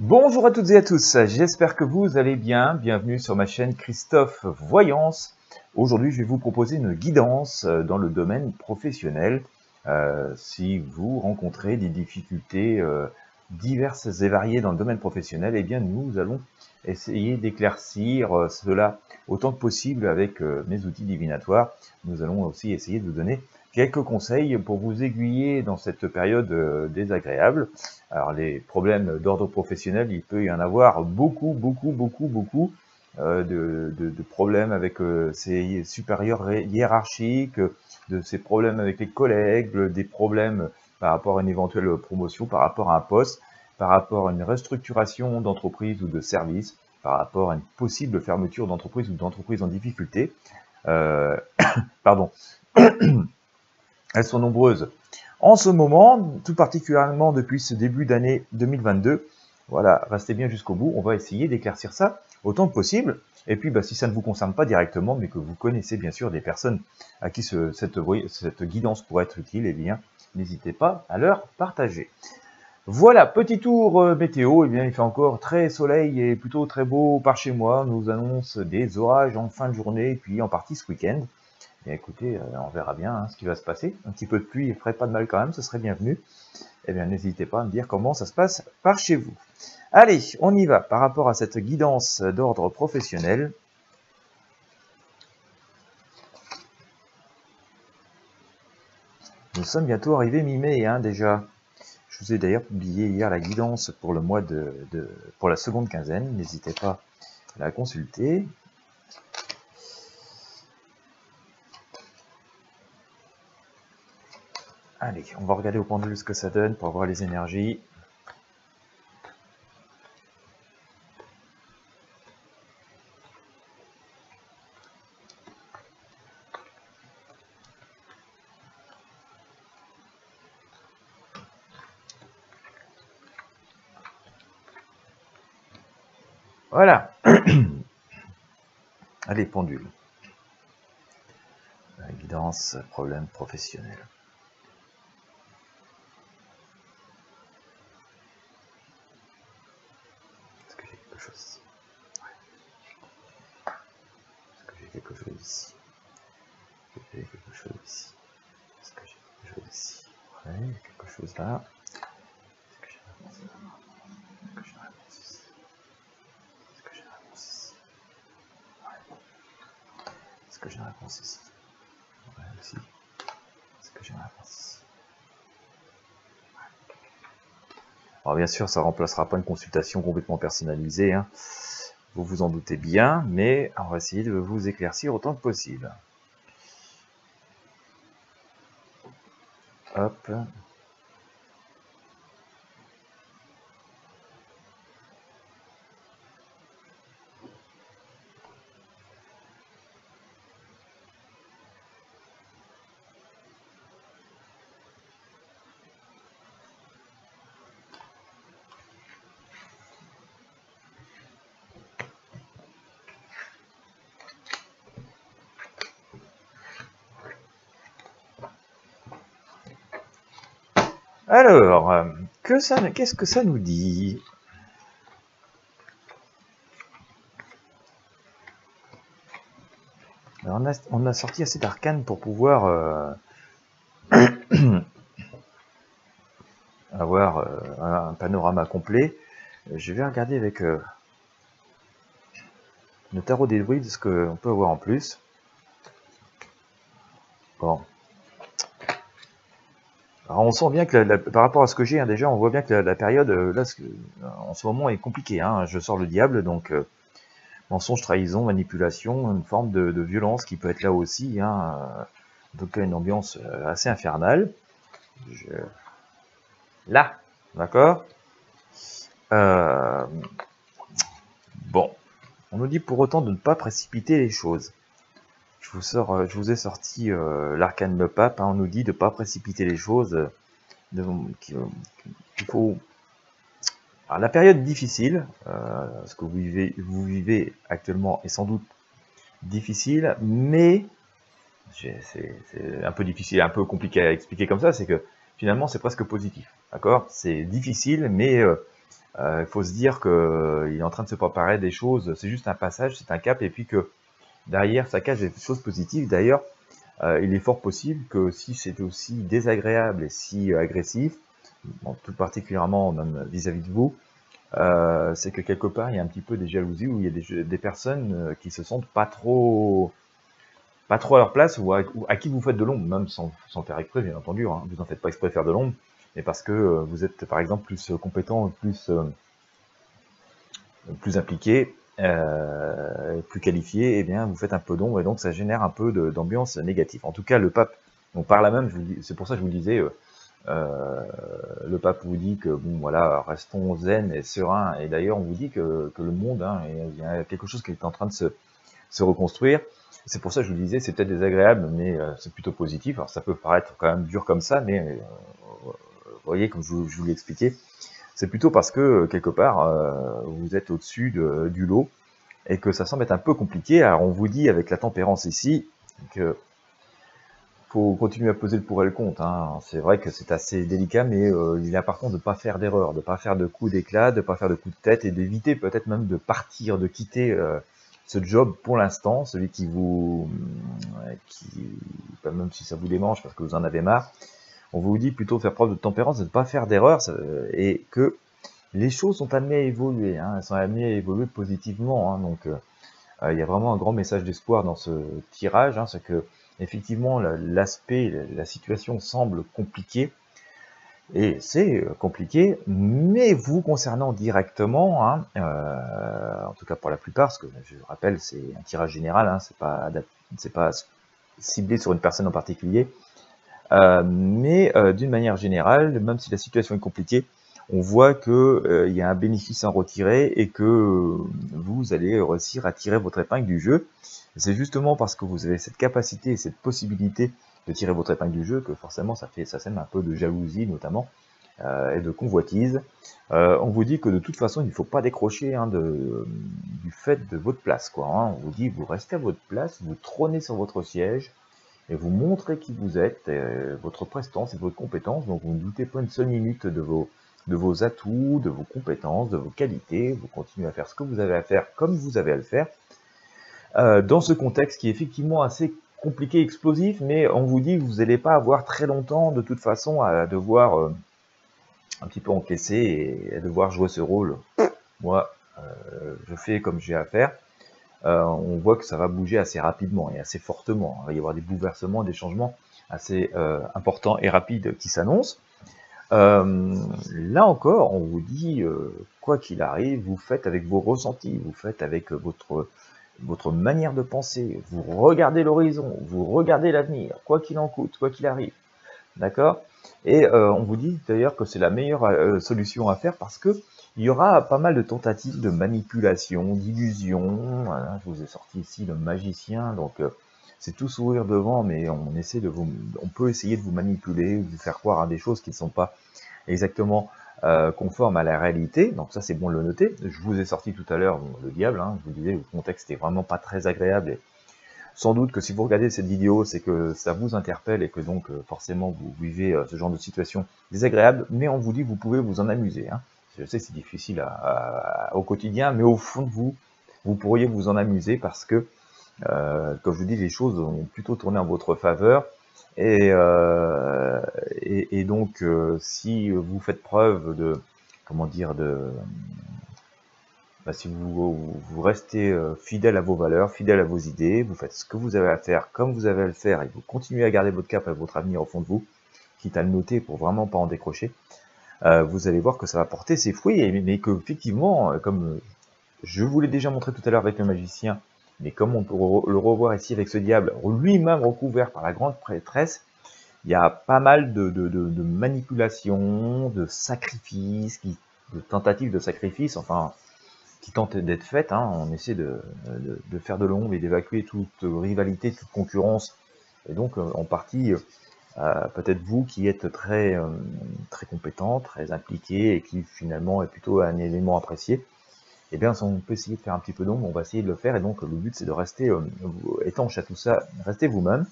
Bonjour à toutes et à tous, j'espère que vous allez bien. Bienvenue sur ma chaîne Christophe Voyance. Aujourd'hui, je vais vous proposer une guidance dans le domaine professionnel. Si vous rencontrez des difficultés diverses et variées dans le domaine professionnel, eh bien nous allons essayer d'éclaircir cela autant que possible avec mes outils divinatoires. Nous allons aussi essayer de vous donner quelques conseils pour vous aiguiller dans cette période désagréable. Alors les problèmes d'ordre professionnel, il peut y en avoir beaucoup de problèmes avec ses supérieurs hiérarchiques, de ces problèmes avec les collègues, des problèmes par rapport à une éventuelle promotion, par rapport à un poste, par rapport à une restructuration d'entreprise ou de service, par rapport à une possible fermeture d'entreprise ou d'entreprise en difficulté. Pardon. Elles sont nombreuses en ce moment, tout particulièrement depuis ce début d'année 2022. Voilà, restez bien jusqu'au bout, on va essayer d'éclaircir ça autant que possible. Et puis, si ça ne vous concerne pas directement, mais que vous connaissez bien sûr des personnes à qui cette guidance pourrait être utile, eh bien, n'hésitez pas à leur partager. Voilà, petit tour météo, eh bien, il fait encore très soleil et plutôt très beau par chez moi. On nous annonce des orages en fin de journée, puis en partie ce week-end. Et écoutez, on verra bien ce qui va se passer. Un petit peu de pluie ne ferait pas de mal quand même, ce serait bienvenu. Eh bien, n'hésitez pas à me dire comment ça se passe par chez vous. Allez, on y va par rapport à cette guidance d'ordre professionnel. Nous sommes bientôt arrivés mi-mai, déjà. Je vous ai d'ailleurs publié hier la guidance pour le mois pour la seconde quinzaine. N'hésitez pas à la consulter. Allez, on va regarder au pendule ce que ça donne pour voir les énergies. Voilà. Allez, pendule. La guidance, problème professionnel. Est-ce que j'ai quelque chose ici? Est-ce que j'ai quelque chose ici? Est-ce que j'ai quelque chose ici? Est-ce que j'ai quelque chose ici? Ouais, il y a quelque chose là. Est-ce que j'ai une réponse là? Est-ce que j'ai une réponse ici? Est-ce que j'ai une réponse ici? Ouais. Est-ce que j'ai une réponse ici? Ouais, aussi. Est-ce que j'ai une réponse ici? Ouais. Alors bien sûr, ça ne remplacera pas une consultation complètement personnalisée, vous vous en doutez bien, mais on va essayer de vous éclaircir autant que possible. Hop. Alors, qu'est-ce que ça nous dit? Alors on a sorti assez d'arcanes pour pouvoir avoir un panorama complet. Je vais regarder avec le tarot des druides ce qu'on peut avoir en plus. Bon. Alors on sent bien que par rapport à ce que j'ai déjà, on voit bien que la période là, en ce moment est compliquée. Je sors le diable, donc mensonge, trahison, manipulation, une forme de violence qui peut être là aussi. Donc une ambiance assez infernale. Là, d'accord. Bon, on nous dit pour autant de ne pas précipiter les choses. Je vous ai sorti l'arcane le pape. On nous dit de ne pas précipiter les choses. Qu'il faut. Alors, la période difficile, ce que vous vivez actuellement est sans doute difficile, mais c'est un peu difficile, un peu compliqué à expliquer comme ça. C'est que finalement c'est presque positif, d'accord? C'est difficile, mais Il faut se dire qu'il est en train de se préparer des choses, c'est juste un passage, c'est un cap, et puis que derrière ça cache des choses positives. D'ailleurs, il est fort possible que si c'est aussi désagréable et si agressif, bon, tout particulièrement même vis-à-vis de vous, c'est que quelque part il y a un petit peu des jalousies, où il y a des personnes qui se sentent pas trop à leur place, ou à qui vous faites de l'ombre, même sans faire exprès, bien entendu, hein. Vous n'en faites pas exprès de faire de l'ombre, mais parce que vous êtes par exemple plus compétent, plus impliqué, plus qualifié, et bien vous faites un peu d'ombre, et donc ça génère un peu d'ambiance négative. En tout cas, le pape, donc par là même, c'est pour ça que je vous disais, le pape vous dit que bon voilà, restons zen et sereins, et d'ailleurs on vous dit que le monde, hein, il y a quelque chose qui est en train de se reconstruire. C'est pour ça que je vous disais, c'est peut-être désagréable, mais c'est plutôt positif. Alors ça peut paraître quand même dur comme ça, mais vous voyez, comme je vous l'ai expliqué, c'est plutôt parce que quelque part vous êtes au-dessus du lot, et que ça semble être un peu compliqué. Alors on vous dit avec la tempérance ici que faut continuer à peser le pour et le contre, hein. C'est vrai que c'est assez délicat, mais il est important de ne pas faire d'erreur, de ne pas faire de coups d'éclat, de ne pas faire de coups de tête, et d'éviter peut-être même de partir, de quitter ce job pour l'instant, celui qui même si ça vous démange parce que vous en avez marre. On vous dit plutôt de faire preuve de tempérance, de ne pas faire d'erreur, et que les choses sont amenées à évoluer, hein. Elles sont amenées à évoluer positivement, hein. Donc il y a vraiment un grand message d'espoir dans ce tirage, hein. C'est que effectivement la situation semble compliquée, et c'est compliqué, mais vous concernant directement, hein, en tout cas pour la plupart, parce que je rappelle, c'est un tirage général, hein, c'est pas ciblé sur une personne en particulier, mais d'une manière générale, même si la situation est compliquée, on voit que il y a un bénéfice à en retirer, et que vous allez réussir à tirer votre épingle du jeu. C'est justement parce que vous avez cette capacité et cette possibilité de tirer votre épingle du jeu que forcément ça sème un peu de jalousie notamment, et de convoitise. On vous dit que de toute façon il ne faut pas décrocher, hein, du fait de votre place, quoi, hein. On vous dit, vous restez à votre place, vous trônez sur votre siège, et vous montrez qui vous êtes, votre prestance et votre compétence. Donc vous ne doutez pas une seule minute de vos atouts, de vos compétences, de vos qualités. Vous continuez à faire ce que vous avez à faire comme vous avez à le faire. Dans ce contexte qui est effectivement assez compliqué, explosif, mais on vous dit que vous n'allez pas avoir très longtemps de toute façon à devoir un petit peu encaisser et à devoir jouer ce rôle. Moi, je fais comme j'ai à faire. On voit que ça va bouger assez rapidement et assez fortement. Il va y avoir des bouleversements, des changements assez importants et rapides qui s'annoncent. Là encore, on vous dit, quoi qu'il arrive, vous faites avec vos ressentis, vous faites avec votre manière de penser, vous regardez l'horizon, vous regardez l'avenir, quoi qu'il en coûte, quoi qu'il arrive. D'accord? Et on vous dit d'ailleurs que c'est la meilleure solution à faire, parce que il y aura pas mal de tentatives de manipulation, d'illusion. Voilà, je vous ai sorti ici le magicien, donc c'est tout sourire devant, mais on peut essayer de vous manipuler, vous faire croire à des choses qui ne sont pas exactement conformes à la réalité. Donc ça, c'est bon de le noter. Je vous ai sorti tout à l'heure le diable, hein. Je vous disais, le contexte est vraiment pas très agréable, et sans doute que si vous regardez cette vidéo, c'est que ça vous interpelle, et que donc forcément vous vivez ce genre de situation désagréable, mais on vous dit que vous pouvez vous en amuser, hein. Je sais que c'est difficile au quotidien, mais au fond de vous pourriez vous en amuser, parce que, comme je vous dis, les choses ont plutôt tourné en votre faveur, et donc si vous faites preuve comment dire, si vous restez fidèle à vos valeurs, fidèle à vos idées, vous faites ce que vous avez à faire comme vous avez à le faire, et vous continuez à garder votre cap et votre avenir au fond de vous, quitte à le noter pour vraiment pas en décrocher, vous allez voir que ça va porter ses fruits, mais que effectivement, comme je vous l'ai déjà montré tout à l'heure avec le magicien, mais comme on peut le revoir ici avec ce diable, lui-même recouvert par la grande prêtresse, il y a pas mal de manipulations, de sacrifices, de tentatives de sacrifice, enfin, qui tentent d'être faites, hein. On essaie de faire de l'ombre et d'évacuer toute rivalité, toute concurrence, et donc en partie, peut-être vous qui êtes très compétent, très impliqué, et qui finalement est plutôt un élément apprécié, eh bien on peut essayer de faire un petit peu d'ombre, on va essayer de le faire, et donc le but c'est de rester étanche à tout ça, restez vous-même.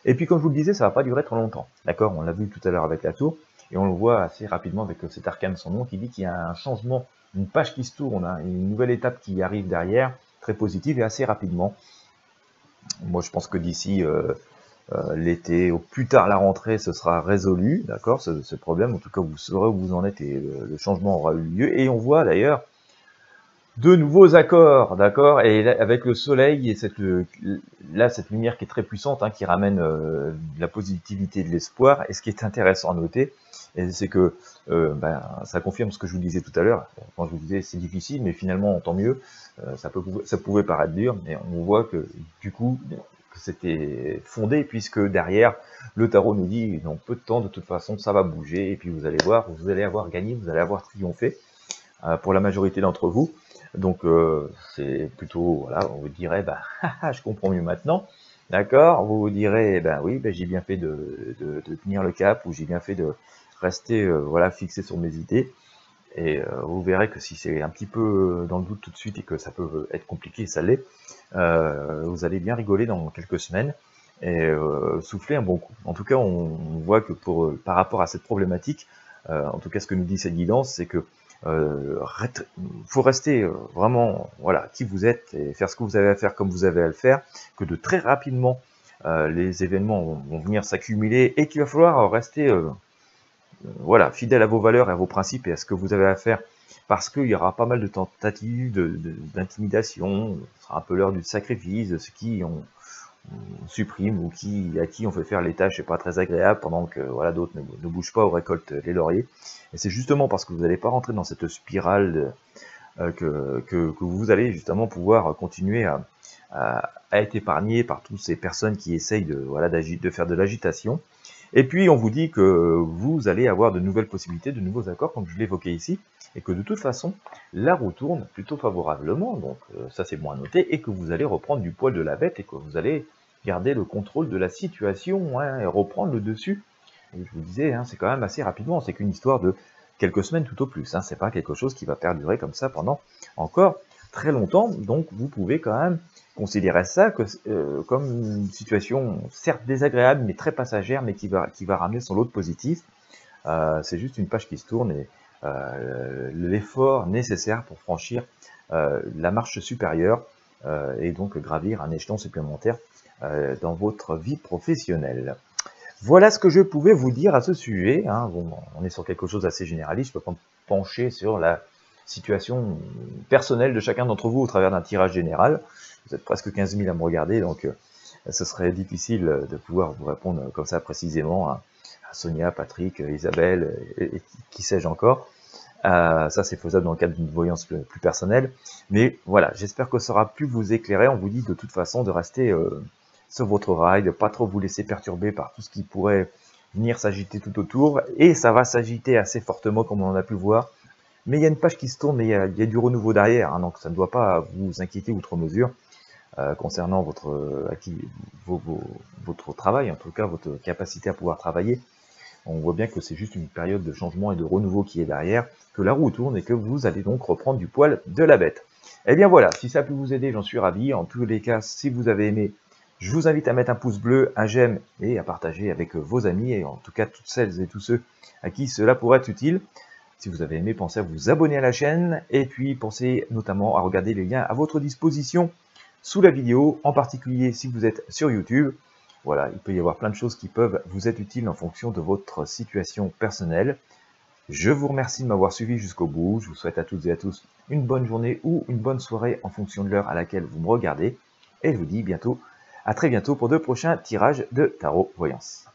Et puis comme je vous le disais, ça va pas durer trop longtemps, d'accord? On l'a vu tout à l'heure avec la tour, et on le voit assez rapidement avec cet arcane sans nom qui dit qu'il y a un changement une page qui se tourne, hein, une nouvelle étape qui arrive derrière, très positive et assez rapidement. Moi, je pense que d'ici l'été, au plus tard la rentrée, ce sera résolu, d'accord, ce problème. En tout cas, vous saurez où vous en êtes et le changement aura eu lieu. Et on voit d'ailleurs de nouveaux accords, d'accord, et là, avec le soleil et cette lumière qui est très puissante, hein, qui ramène de la positivité, de l'espoir. Et ce qui est intéressant à noter, c'est que ça confirme ce que je vous disais tout à l'heure. Quand je vous disais c'est difficile, mais finalement tant mieux. Ça pouvait paraître dur, mais on voit que du coup que c'était fondé, puisque derrière le tarot nous dit dans peu de temps, de toute façon, ça va bouger, et puis vous allez voir, vous allez avoir gagné, vous allez avoir triomphé pour la majorité d'entre vous. Donc c'est plutôt, voilà, on vous dirait, je comprends mieux maintenant, d'accord. Vous vous direz, oui, j'ai bien fait de tenir le cap, ou j'ai bien fait de rester, voilà, fixé sur mes idées. Et vous verrez que si c'est un petit peu dans le doute tout de suite et que ça peut être compliqué, ça l'est, vous allez bien rigoler dans quelques semaines et souffler un bon coup. En tout cas, on voit que par rapport à cette problématique, en tout cas ce que nous dit cette guidance, c'est que faut rester vraiment, voilà, qui vous êtes et faire ce que vous avez à faire comme vous avez à le faire, que de très rapidement les événements vont venir s'accumuler et qu'il va falloir rester voilà, fidèle à vos valeurs et à vos principes et à ce que vous avez à faire, parce qu'il y aura pas mal de tentatives d'intimidation. Ce sera un peu l'heure du sacrifice, de ceux qui on supprime ou à qui on fait faire les tâches pas très agréables pendant que voilà, d'autres ne bougent pas ou récoltent les lauriers. Et c'est justement parce que vous n'allez pas rentrer dans cette spirale que vous allez justement pouvoir continuer à être épargné par toutes ces personnes qui essayent de faire de l'agitation. Et puis on vous dit que vous allez avoir de nouvelles possibilités, de nouveaux accords, comme je l'évoquais ici, et que de toute façon, la roue tourne plutôt favorablement, donc ça c'est bon à noter, et que vous allez reprendre du poil de la bête, et que vous allez garder le contrôle de la situation, hein, et reprendre le dessus. Et je vous disais, hein, c'est quand même assez rapidement, c'est qu'une histoire de quelques semaines tout au plus, hein, c'est pas quelque chose qui va perdurer comme ça pendant encore très longtemps, donc vous pouvez quand même considérer ça comme une situation certes désagréable, mais très passagère, mais qui va ramener son lot de positif. C'est juste une page qui se tourne et l'effort nécessaire pour franchir la marche supérieure et donc gravir un échelon supplémentaire dans votre vie professionnelle. Voilà ce que je pouvais vous dire à ce sujet, hein. Bon, on est sur quelque chose d'assez généraliste, je ne peux pas me pencher sur la situation personnelle de chacun d'entre vous au travers d'un tirage général. Vous êtes presque 15 000 à me regarder, donc ce serait difficile de pouvoir vous répondre comme ça précisément à Sonia, Patrick, Isabelle, et qui sais-je encore. Ça, c'est faisable dans le cadre d'une voyance plus personnelle. Mais voilà, j'espère que ça aura pu vous éclairer. On vous dit de toute façon de rester sur votre rail, de ne pas trop vous laisser perturber par tout ce qui pourrait venir s'agiter tout autour. Et ça va s'agiter assez fortement, comme on en a pu le voir. Mais il y a une page qui se tourne, mais il y a du renouveau derrière, hein, donc ça ne doit pas vous inquiéter outre mesure concernant votre travail, en tout cas votre capacité à pouvoir travailler. On voit bien que c'est juste une période de changement et de renouveau qui est derrière, que la roue tourne et que vous allez donc reprendre du poil de la bête. Et bien voilà, si ça a pu vous aider, j'en suis ravi. En tous les cas, si vous avez aimé, je vous invite à mettre un pouce bleu, un j'aime et à partager avec vos amis, et en tout cas toutes celles et tous ceux à qui cela pourrait être utile. Si vous avez aimé, pensez à vous abonner à la chaîne, et puis pensez notamment à regarder les liens à votre disposition sous la vidéo, en particulier si vous êtes sur YouTube. Voilà, il peut y avoir plein de choses qui peuvent vous être utiles en fonction de votre situation personnelle. Je vous remercie de m'avoir suivi jusqu'au bout. Je vous souhaite à toutes et à tous une bonne journée ou une bonne soirée en fonction de l'heure à laquelle vous me regardez. Et je vous dis à très bientôt pour de prochains tirages de tarot voyance.